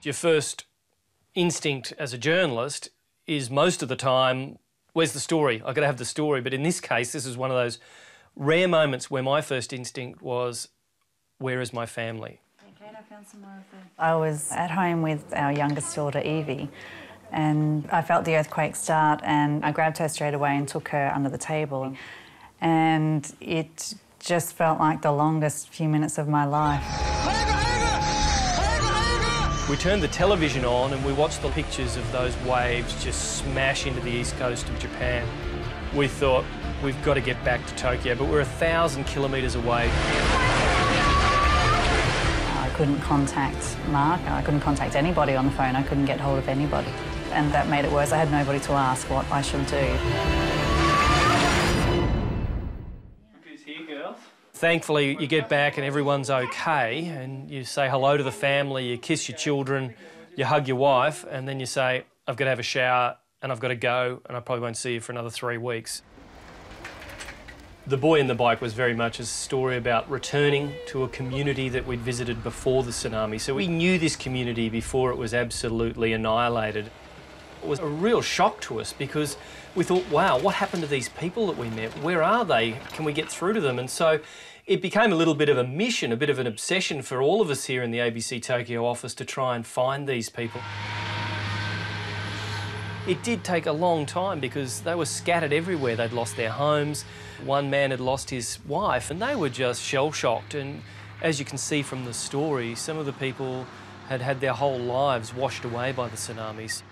Your first instinct as a journalist is most of the time, where's the story? I've got to have the story. But in this case, this is one of those rare moments where my first instinct was, where is my family? I was at home with our youngest daughter, Evie, and I felt the earthquake start, and I grabbed her straight away and took her under the table. And it just felt like the longest few minutes of my life. We turned the television on and we watched the pictures of those waves just smash into the east coast of Japan. We thought, we've got to get back to Tokyo, but we're 1,000 kilometres away. I couldn't contact Mark, I couldn't contact anybody on the phone, I couldn't get hold of anybody. And that made it worse. I had nobody to ask what I should do. Who's here, girls? Thankfully, you get back and everyone's okay, and you say hello to the family, you kiss your children, you hug your wife, and then you say, I've got to have a shower and I've got to go, and I probably won't see you for another 3 weeks. The Boy and the Bike was very much a story about returning to a community that we'd visited before the tsunami. So we knew this community before it was absolutely annihilated. It was a real shock to us because we thought, wow, what happened to these people that we met? Where are they? Can we get through to them? And so it became a little bit of a mission, a bit of an obsession for all of us here in the ABC Tokyo office to try and find these people. It did take a long time because they were scattered everywhere. They'd lost their homes. One man had lost his wife and they were just shell-shocked. And as you can see from the story, some of the people had had their whole lives washed away by the tsunamis.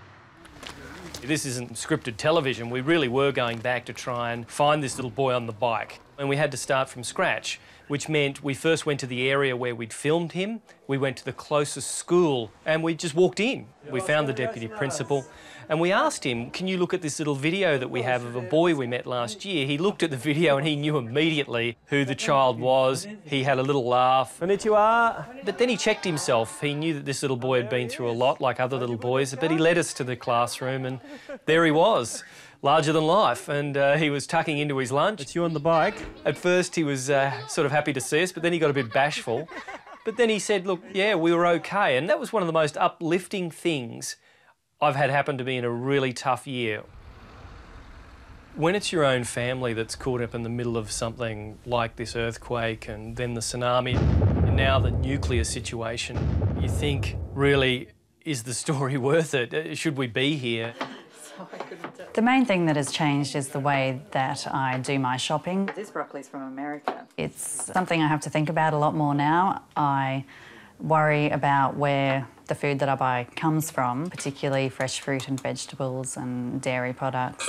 This isn't scripted television. We really were going back to try and find this little boy on the bike. And we had to start from scratch, which meant we first went to the area where we'd filmed him. We went to the closest school and we just walked in. We found the deputy principal and we asked him, can you look at this little video that we have of a boy we met last year? He looked at the video and he knew immediately who the child was. He had a little laugh. Konnichiwa. But then he checked himself. He knew that this little boy had been through a lot like other little boys, but he led us to the classroom and there he was, larger than life, and he was tucking into his lunch. It's you on the bike. At first he was sort of happy to see us, but then he got a bit bashful. But then he said, look, yeah, we were okay. And that was one of the most uplifting things I've had happen to me in a really tough year. When it's your own family that's caught up in the middle of something like this earthquake and then the tsunami and now the nuclear situation, you think, really, is the story worth it? Should we be here? The main thing that has changed is the way that I do my shopping. This broccoli's from America. It's something I have to think about a lot more now. I worry about where the food that I buy comes from, particularly fresh fruit and vegetables and dairy products.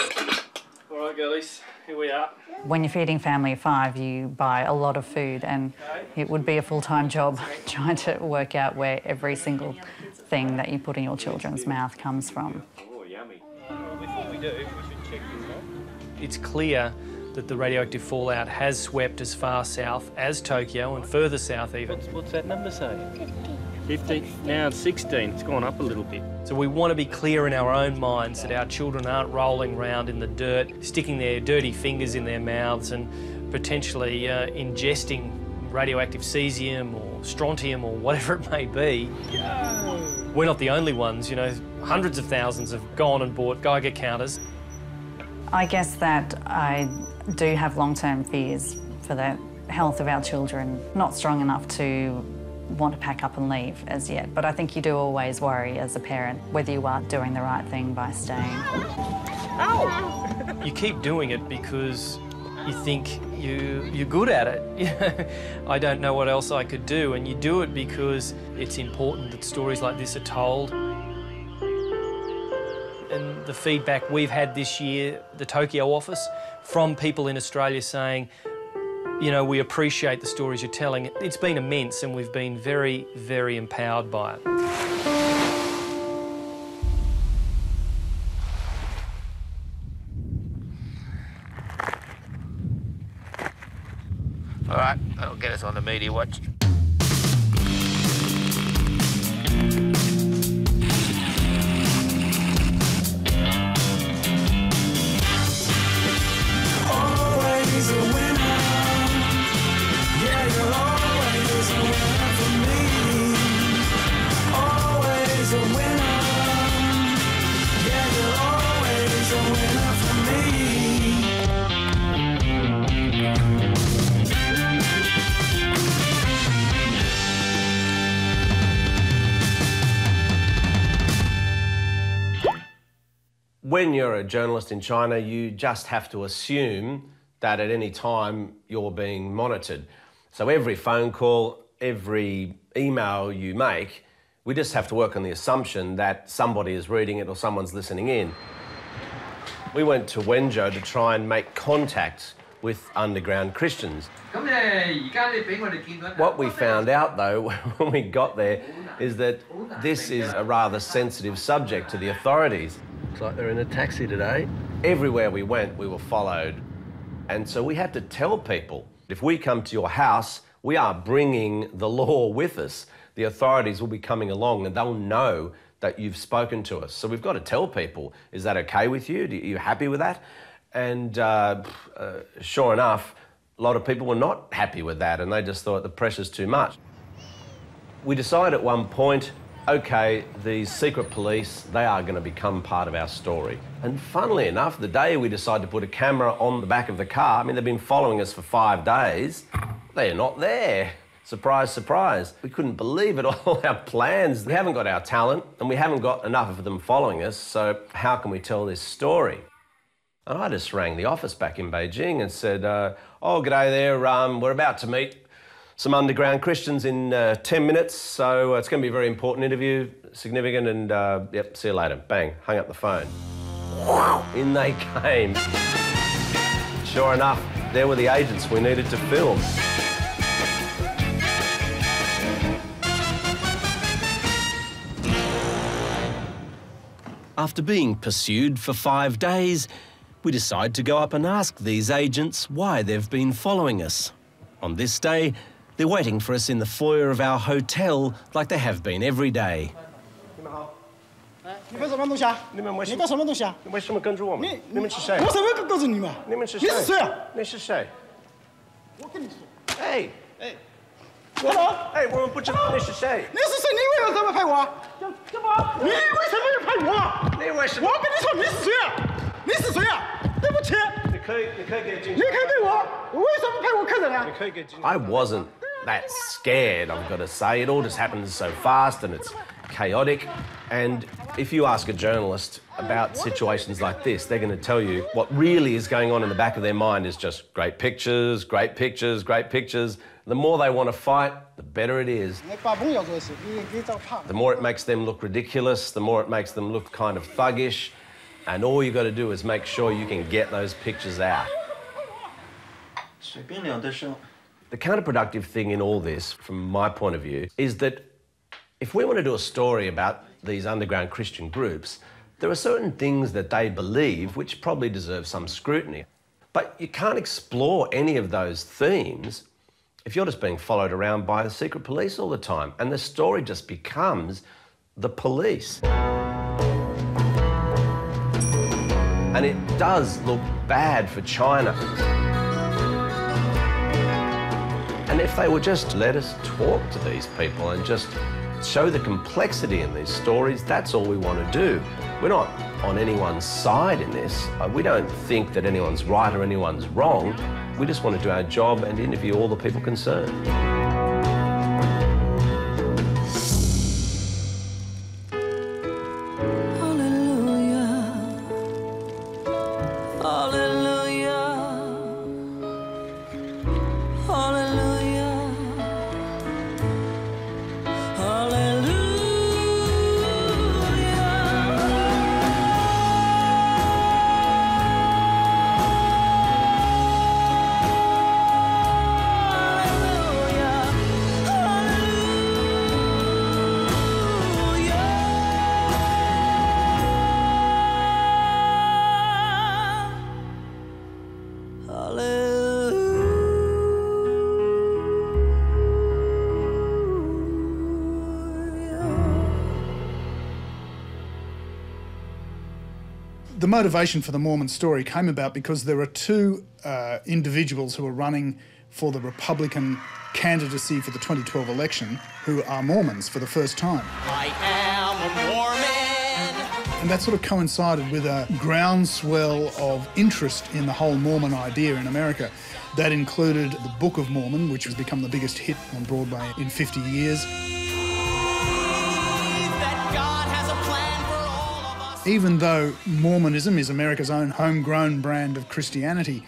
All right, girlies, here we are. When you're feeding family of 5, you buy a lot of food and it would be a full-time job trying to work out where every single thing that you put in your children's mouth comes from. Before we do, we should check this off. It's clear that the radioactive fallout has swept as far south as Tokyo and further south even. What's that number say? 15. Now it's 16. It's gone up a little bit. So we want to be clear in our own minds that our children aren't rolling around in the dirt, sticking their dirty fingers in their mouths and potentially ingesting radioactive cesium or strontium or whatever it may be. We're not the only ones, you know. Hundreds of thousands have gone and bought Geiger counters. I guess that I do have long-term fears for the health of our children. Not strong enough to want to pack up and leave as yet, but I think you do always worry as a parent whether you are doing the right thing by staying. Ow! You keep doing it because you think you're good at it. I don't know what else I could do, and you do it because it's important that stories like this are told. And the feedback we've had this year, the Tokyo office, from people in Australia saying, you know, we appreciate the stories you're telling. It's been immense and we've been very, very empowered by it. All right, that'll get us on the media watch. when you're a journalist in China, you just have to assume that at any time you're being monitored. So every phone call, every email you make, we just have to work on the assumption that somebody is reading it or someone's listening in. We went to Wenzhou to try and make contact with underground Christians. What we found out, though, when we got there, is that this is a rather sensitive subject to the authorities. Looks like they're in a taxi today. Everywhere we went, we were followed. And so we had to tell people, if we come to your house, we are bringing the law with us. The authorities will be coming along and they'll know that you've spoken to us. So we've got to tell people, is that okay with you? Are you happy with that? And sure enough, a lot of people were not happy with that and they just thought the pressure's too much. We decided at one point, okay, these secret police, they are going to become part of our story. And funnily enough, the day we decided to put a camera on the back of the car, I mean, they've been following us for 5 days, they're not there. Surprise, surprise. We couldn't believe it, all our plans. We haven't got our talent and we haven't got enough of them following us, so how can we tell this story? And I just rang the office back in Beijing and said, oh, g'day there, we're about to meet some underground Christians in 10 minutes, so it's going to be a very important interview, significant, and yep, see you later. Bang, hung up the phone. In they came. Sure enough, there were the agents we needed to film. After being pursued for 5 days, we decide to go up and ask these agents why they've been following us. On this day, they're waiting for us in the foyer of our hotel like they have been every day. Hey! Hey, 我们不知道你是谁。你是谁？你为什么拍我？怎么？你为什么要拍我？你为什么？我跟你说，你是谁啊？你是谁啊？对不起。你可以给警察。你可以给我，为什么拍我客人啊？你可以给警察。I wasn't that scared, I've got to say. It all just happens so fast and it's chaotic. And if you ask a journalist about situations like this, they're going to tell you what really is going on in the back of their mind is just great pictures, great pictures, great pictures. The more they want to fight, the better it is. The more it makes them look ridiculous, the more it makes them look kind of thuggish. And all you've got to do is make sure you can get those pictures out. The counterproductive thing in all this, from my point of view, is that if we want to do a story about these underground Christian groups, there are certain things that they believe which probably deserve some scrutiny. But you can't explore any of those themes if you're just being followed around by the secret police all the time, and the story just becomes the police. And it does look bad for China. And if they would just let us talk to these people and just show the complexity in these stories, that's all we want to do. We're not on anyone's side in this. We don't think that anyone's right or anyone's wrong. We just want to do our job and interview all the people concerned. The motivation for the Mormon story came about because there are two individuals who are running for the Republican candidacy for the 2012 election who are Mormons for the first time. I am a Mormon! And that sort of coincided with a groundswell of interest in the whole Mormon idea in America. That included the Book of Mormon, which has become the biggest hit on Broadway in 50 years. Even though Mormonism is America's own homegrown brand of Christianity,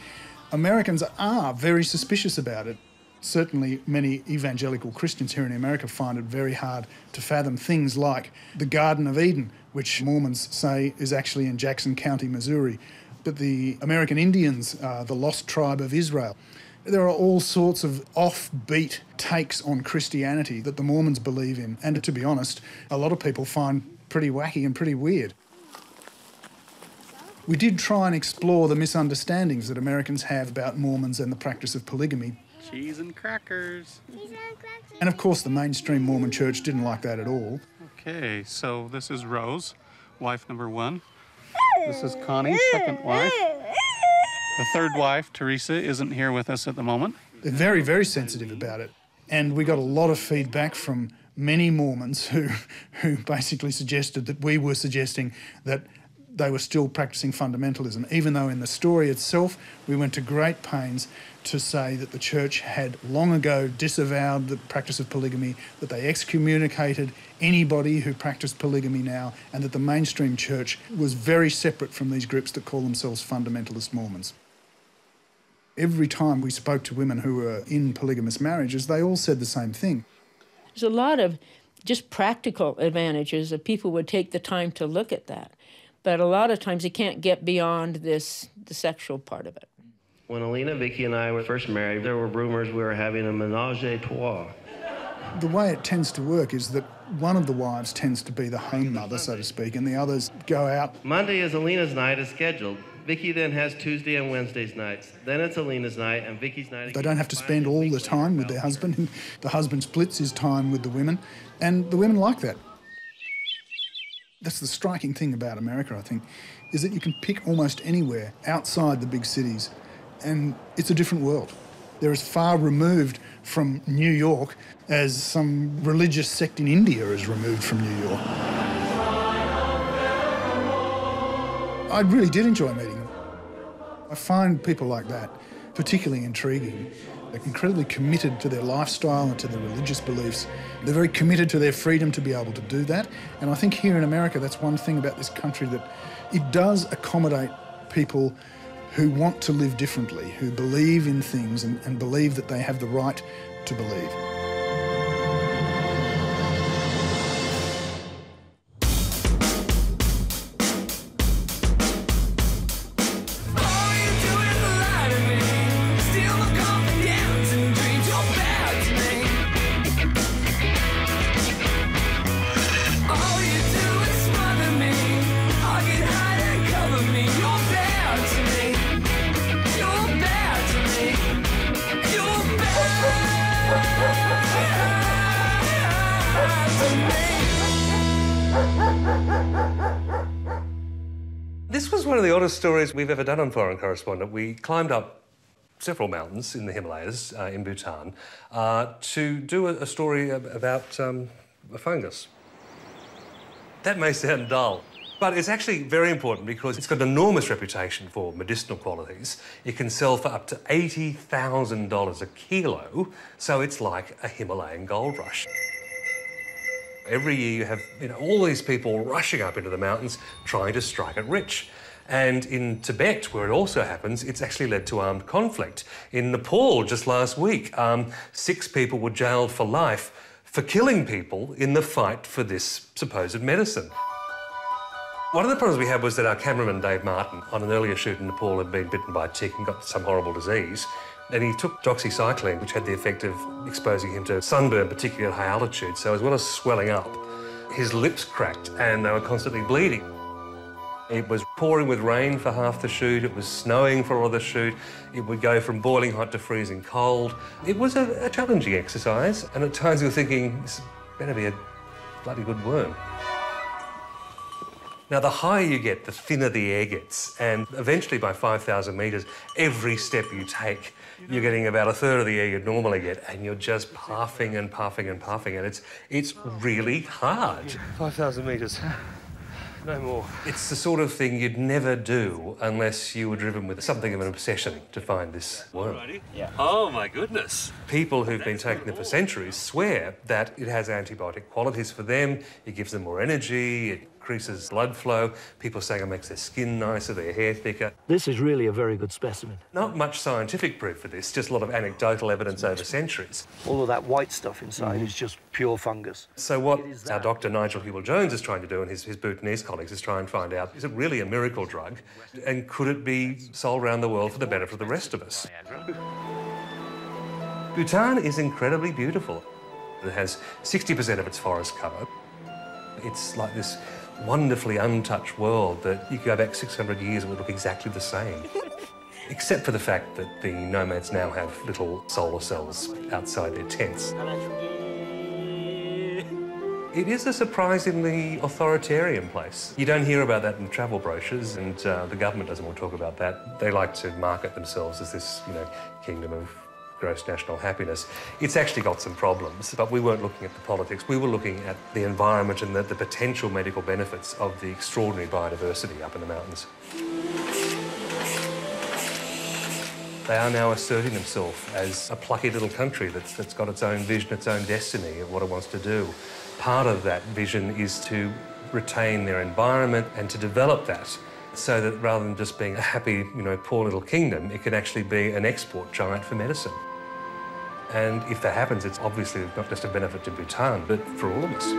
Americans are very suspicious about it. Certainly many evangelical Christians here in America find it very hard to fathom things like the Garden of Eden, which Mormons say is actually in Jackson County, Missouri. But the American Indians, the lost tribe of Israel. There are all sorts of offbeat takes on Christianity that the Mormons believe in, and to be honest, a lot of people find pretty wacky and pretty weird. We did try and explore the misunderstandings that Americans have about Mormons and the practice of polygamy. Cheese and crackers. And of course the mainstream Mormon church didn't like that at all. Okay, so this is Rose, wife number 1. This is Connie, second wife. The third wife, Teresa, isn't here with us at the moment. They're very, very sensitive about it. And we got a lot of feedback from many Mormons who basically suggested that we were suggesting that they were still practicing fundamentalism, even though in the story itself we went to great pains to say that the church had long ago disavowed the practice of polygamy, that they excommunicated anybody who practiced polygamy now, and that the mainstream church was very separate from these groups that call themselves fundamentalist Mormons. Every time we spoke to women who were in polygamous marriages, they all said the same thing. There's a lot of just practical advantages that people would take the time to look at that. But a lot of times you can't get beyond the sexual part of it. When Alina, Vicky and I were first married, there were rumors we were having a ménage à trois. The way it tends to work is that one of the wives tends to be the home mother, so to speak, and the others go out. Monday is Alina's night as scheduled. Vicky then has Tuesday and Wednesday's nights. Then it's Alina's night and Vicky's night. They don't have to spend all the time with their husband. The husband splits his time with the women, and the women like that. That's the striking thing about America, I think, is that you can pick almost anywhere outside the big cities and it's a different world. They're as far removed from New York as some religious sect in India is removed from New York. I really did enjoy meeting them. I find people like that particularly intriguing. They're incredibly committed to their lifestyle and to their religious beliefs. They're very committed to their freedom to be able to do that. And I think here in America, that's one thing about this country, that it does accommodate people who want to live differently, who believe in things and believe that they have the right to believe. This was one of the oddest stories we've ever done on Foreign Correspondent. We climbed up several mountains in the Himalayas, in Bhutan, to do a story about a fungus. That may sound dull, but it's actually very important because it's got an enormous reputation for medicinal qualities. It can sell for up to $80,000 a kilo, so it's like a Himalayan gold rush. Every year you have all these people rushing up into the mountains trying to strike it rich. And in Tibet, where it also happens, it's actually led to armed conflict. In Nepal, just last week, 6 people were jailed for life for killing people in the fight for this supposed medicine. One of the problems we had was that our cameraman, Dave Martin, on an earlier shoot in Nepal, had been bitten by a tick and got some horrible disease. And he took doxycycline, which had the effect of exposing him to sunburn, particularly at high altitude. So as well as swelling up, his lips cracked and they were constantly bleeding. It was pouring with rain for half the shoot, it was snowing for all the shoot, it would go from boiling hot to freezing cold. It was a challenging exercise, and at times you were thinking, this better be a bloody good worm. Now, the higher you get, the thinner the air gets, and eventually by 5,000 metres, every step you take, you're getting about a third of the air you'd normally get, and you're just puffing and puffing and puffing, and it's really hard. 5,000 metres, no more. It's the sort of thing you'd never do unless you were driven with something of an obsession to find this worm. Yeah. Oh, my goodness. People who've been taking it for centuries swear that it has antibiotic qualities for them, it gives them more energy, it increases blood flow. People saying it makes their skin nicer, their hair thicker. This is really a very good specimen. Not much scientific proof for this, just a lot of anecdotal evidence over centuries. All of that white stuff inside is just pure fungus. So what our Dr. Nigel Hewell-Jones is trying to do, and his Bhutanese colleagues, is try and find out, is it really a miracle drug? And could it be sold around the world for the benefit of the rest of us? Bhutan is incredibly beautiful. It has 60% of its forest cover. It's like this wonderfully untouched world that you could go back 600 years and it would look exactly the same. Except for the fact that the nomads now have little solar cells outside their tents. It is a surprisingly authoritarian place. You don't hear about that in travel brochures, and the government doesn't want to talk about that. They like to market themselves as this, kingdom of gross national happiness. It's actually got some problems, but we weren't looking at the politics. We were looking at the environment and the potential medical benefits of the extraordinary biodiversity up in the mountains. They are now asserting themselves as a plucky little country that's got its own vision, its own destiny of what it wants to do. Part of that vision is to retain their environment and to develop that so that rather than just being a happy, poor little kingdom, it can actually be an export giant for medicine. And if that happens, it's obviously not just a benefit to Bhutan, but for all of us.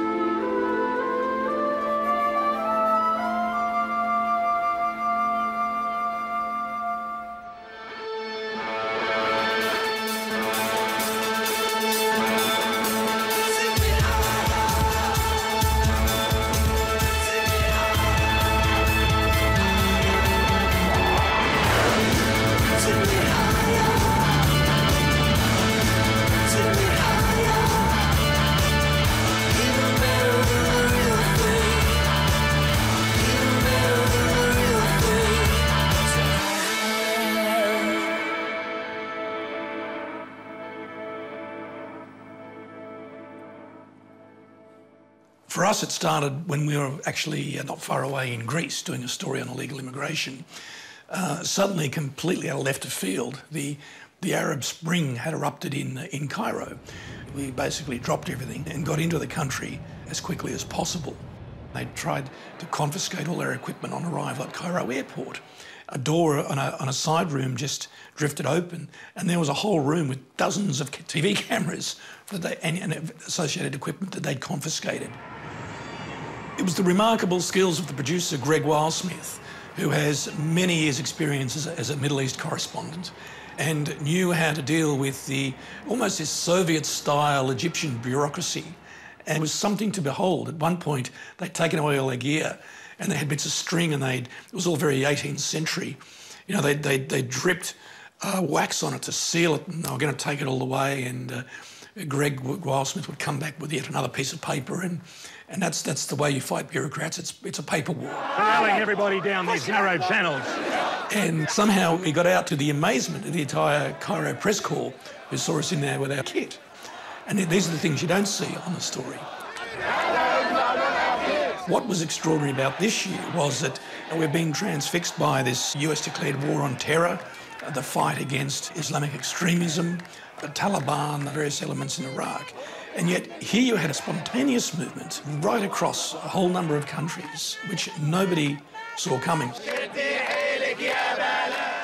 For us, it started when we were actually not far away in Greece doing a story on illegal immigration. Suddenly, completely out of left of field, the Arab Spring had erupted in Cairo. We basically dropped everything and got into the country as quickly as possible. They tried to confiscate all our equipment on arrival at Cairo airport. A door on a side room just drifted open, and there was a whole room with dozens of TV cameras and associated equipment that they'd confiscated. It was the remarkable skills of the producer, Greg Wildsmith, who has many years' experience as a Middle East correspondent and knew how to deal with almost this Soviet-style Egyptian bureaucracy. And it was something to behold. At one point, they'd taken away all their gear and they had bits of string, and it was all very 18th century. They dripped wax on it to seal it, and they were going to take it all away, and Greg Wildsmith would come back with yet another piece of paper, and that's the way you fight bureaucrats. It's a paper war. Corralling everybody down these narrow channels. And somehow we got out to the amazement of the entire Cairo press corps, who saw us in there with our kit. And these are the things you don't see on the story. What was extraordinary about this year was that we're being transfixed by this US declared war on terror, the fight against Islamic extremism, the Taliban, the various elements in Iraq. And yet here you had a spontaneous movement right across a whole number of countries, which nobody saw coming.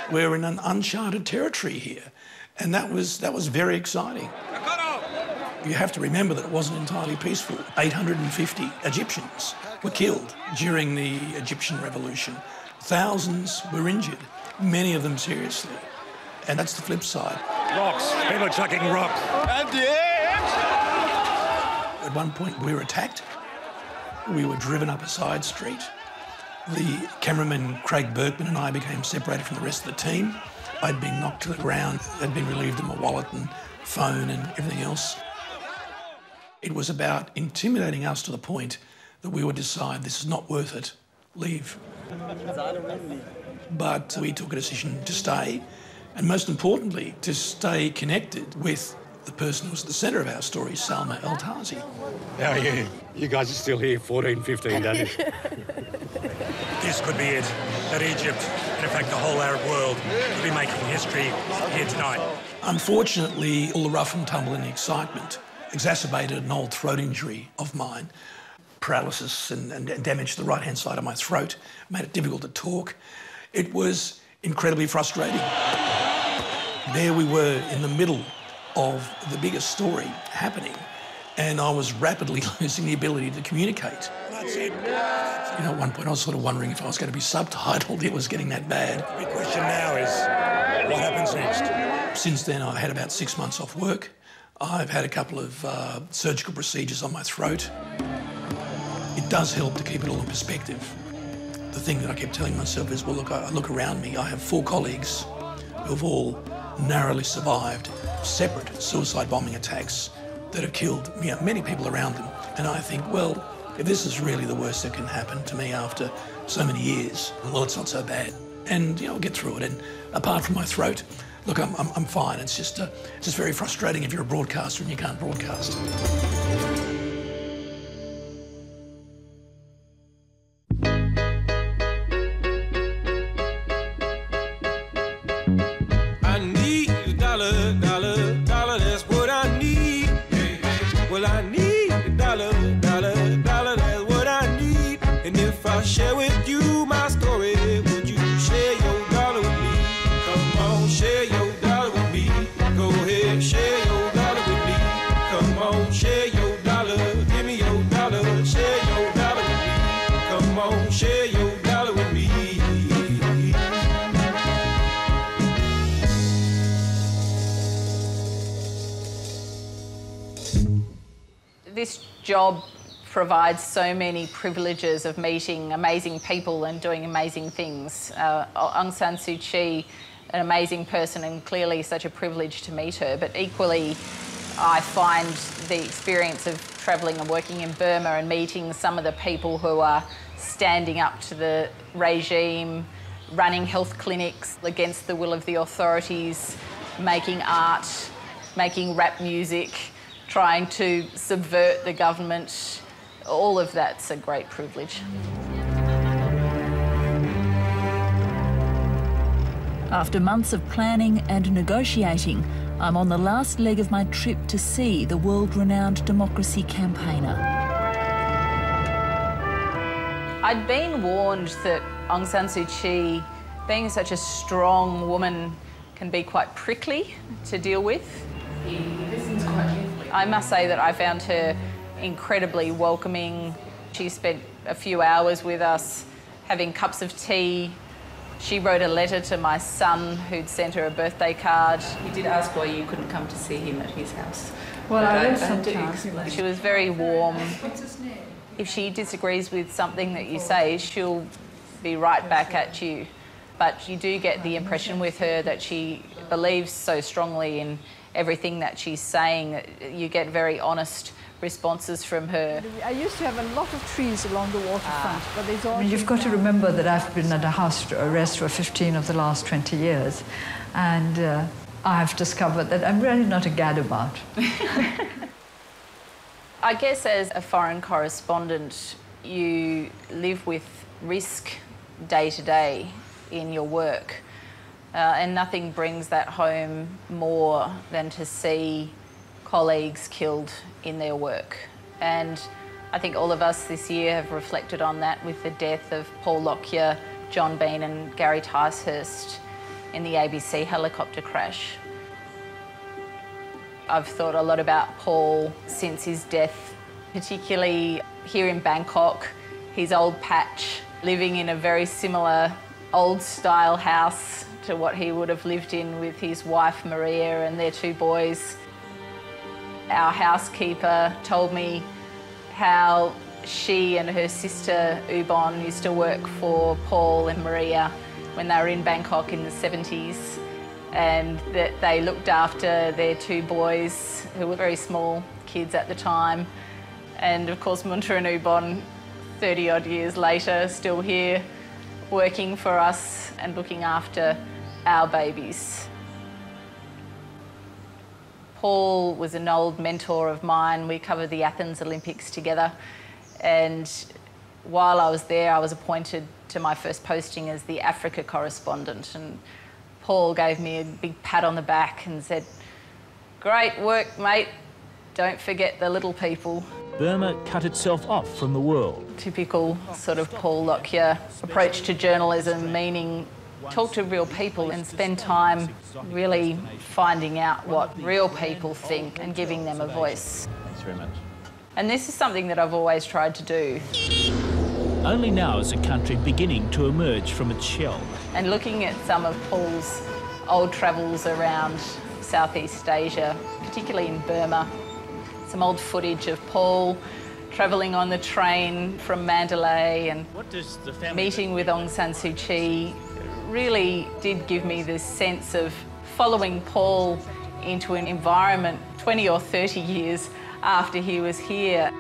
We're in an uncharted territory here, and that was very exciting. You have to remember that it wasn't entirely peaceful. 850 Egyptians were killed during the Egyptian Revolution. Thousands were injured, many of them seriously. And that's the flip side. Rocks, people chucking rocks. At one point we were attacked. We were driven up a side street. The cameraman Craig Berkman and I became separated from the rest of the team. I'd been knocked to the ground. I'd been relieved of my wallet and phone and everything else. It was about intimidating us to the point that we would decide this is not worth it, leave. But we took a decision to stay, and most importantly, to stay connected with the person who was at the centre of our story, Salma El-Tazi. How are you? You guys are still here, 14, 15 days. This could be it, that Egypt, and in fact the whole Arab world, could be making history here tonight. Unfortunately, all the rough and tumble and the excitement exacerbated an old throat injury of mine. paralysis and damaged the right-hand side of my throat, made it difficult to talk. It was incredibly frustrating. There we were in the middle of the biggest story happening, and I was rapidly losing the ability to communicate. That's it. You know, at one point I was sort of wondering if I was going to be subtitled. It was getting that bad. The big question now is, what happens next? Since then, I've had about 6 months off work. I've had a couple of surgical procedures on my throat. It does help to keep it all in perspective. The thing that I kept telling myself is, well, look, I look around me. I have 4 colleagues who have all narrowly survived separate suicide bombing attacks that have killed many people around them. And I think, well, if this is really the worst that can happen to me after so many years, well, it's not so bad. And, you know, I'll get through it. And apart from my throat, look, I'm fine. It's just very frustrating if you're a broadcaster and you can't broadcast. I need a dollar, dollar, dollar, that's what I need. Well, I need a dollar, dollar, dollar, that's what I need. And if I share with you my story, would you share your dollar with me? Come on, share your dollar with me. Go ahead, share your dollar with me. Come on, share your dollar. Give me your dollar, share your dollar with me. Come on, share your dollar with me. This job provides so many privileges of meeting amazing people and doing amazing things. Aung San Suu Kyi, an amazing person and clearly such a privilege to meet her, but equally I find the experience of travelling and working in Burma and meeting some of the people who are standing up to the regime, running health clinics against the will of the authorities, making art, making rap music, trying to subvert the government, all of that's a great privilege. After months of planning and negotiating, I'm on the last leg of my trip to see the world-renowned democracy campaigner. I'd been warned that Aung San Suu Kyi, being such a strong woman, can be quite prickly to deal with. He listens quite carefully. I must say that I found her incredibly welcoming. She spent a few hours with us having cups of tea. She wrote a letter to my son who'd sent her a birthday card. He did ask why you couldn't come to see him at his house. Well, I read sometimes. She was very warm. What's his name? If she disagrees with something that you say, she'll be right back at you. But you do get the impression with her that she believes so strongly in everything that she's saying. You get very honest responses from her. I used to have a lot of trees along the waterfront, but they've all... You've got to remember that I've been at a house arrest for 15 of the last 20 years, and I've discovered that I'm really not a gadabout. I guess as a foreign correspondent, you live with risk day to day in your work. And nothing brings that home more than to see colleagues killed in their work. And I think all of us this year have reflected on that with the death of Paul Lockyer, John Bean and Gary Ticehurst in the ABC helicopter crash. I've thought a lot about Paul since his death, particularly here in Bangkok, his old patch, living in a very similar old-style house to what he would have lived in with his wife Maria and their 2 boys. Our housekeeper told me how she and her sister Ubon used to work for Paul and Maria when they were in Bangkok in the 70s, and that they looked after their 2 boys who were very small kids at the time. And of course Munta and Ubon, 30 odd years later, still here working for us and looking after our babies. Paul was an old mentor of mine. We covered the Athens Olympics together, and while I was there I was appointed to my first posting as the Africa correspondent, and Paul gave me a big pat on the back and said, "Great work, mate. Don't forget the little people." Burma cut itself off from the world. Typical sort of Paul Lockyer approach to journalism, meaning talk to real people and spend time really finding out what real people think and giving them a voice. Thanks very much. And this is something that I've always tried to do. Only now is the country beginning to emerge from its shell. And looking at some of Paul's old travels around Southeast Asia, particularly in Burma, some old footage of Paul travelling on the train from Mandalay and meeting with Aung San Suu Kyi really did give me this sense of following Paul into an environment 20 or 30 years after he was here.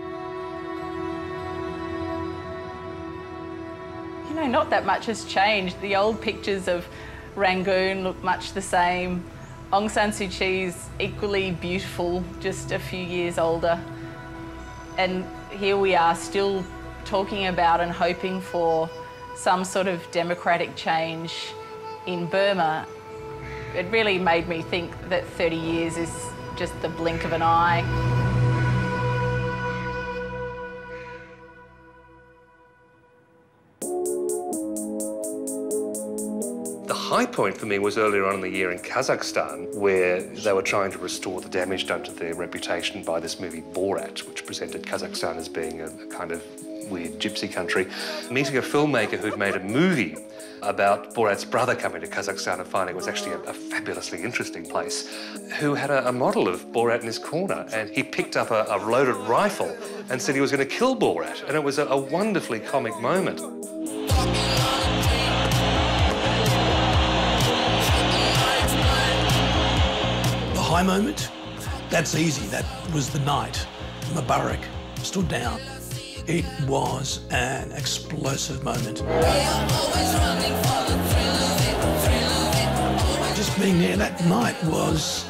You know, not that much has changed. The old pictures of Rangoon look much the same. Aung San Suu Kyi's equally beautiful, just a few years older. And here we are still talking about and hoping for some sort of democratic change in Burma. It really made me think that 30 years is just the blink of an eye. The high point for me was earlier on in the year in Kazakhstan, where they were trying to restore the damage done to their reputation by this movie Borat, which presented Kazakhstan as being a kind of weird gypsy country. Meeting a filmmaker who'd made a movie about Borat's brother coming to Kazakhstan and finding it was actually a fabulously interesting place, who had a model of Borat in his corner, and he picked up a loaded rifle and said he was going to kill Borat, and it was a wonderfully comic moment. The high moment, that's easy. That was the night Mubarak stood down. It was an explosive moment. Just being there that night was,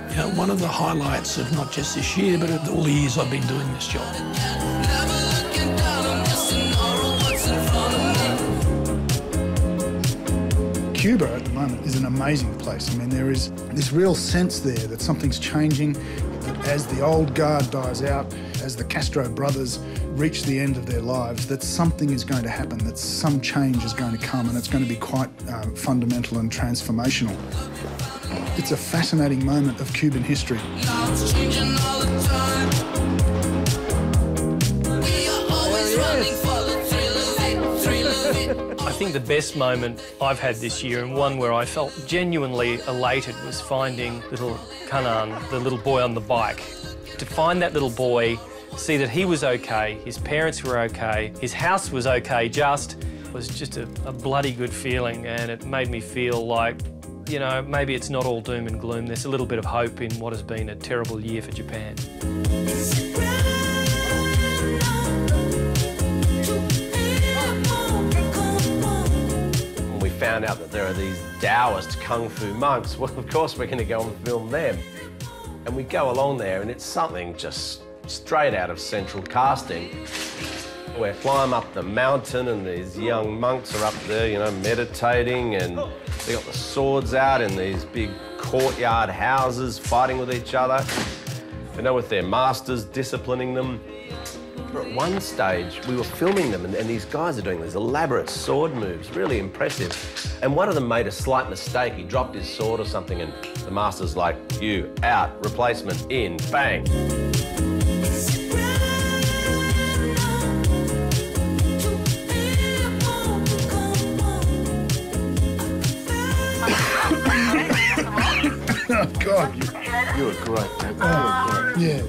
you know, one of the highlights of not just this year, but of all the years I've been doing this job. Cuba at the moment is an amazing place. I mean, there is this real sense there that something's changing, that as the old guard dies out, as the Castro brothers reach the end of their lives, that something is going to happen, that some change is going to come, and it's going to be quite fundamental and transformational. It's a fascinating moment of Cuban history. I think the best moment I've had this year, and one where I felt genuinely elated, was finding little Kanan, the little boy on the bike. To find that little boy, see that he was okay, his parents were okay, his house was okay, was just a bloody good feeling, and it made me feel like, you know, maybe it's not all doom and gloom. There's a little bit of hope in what has been a terrible year for Japan. We found out that there are these Daoist Kung Fu monks. Well, of course we're going to go and film them. And we go along there and it's something just straight out of central casting. We climb up the mountain and these young monks are up there, you know, meditating, and they got the swords out in these big courtyard houses fighting with each other, you know, with their masters disciplining them. But at one stage, we were filming them and these guys are doing these elaborate sword moves, really impressive. And one of them made a slight mistake. He dropped his sword or something and the master's like, you, out, replacement, in, bang. Oh, God, you were great, man. Oh, yeah.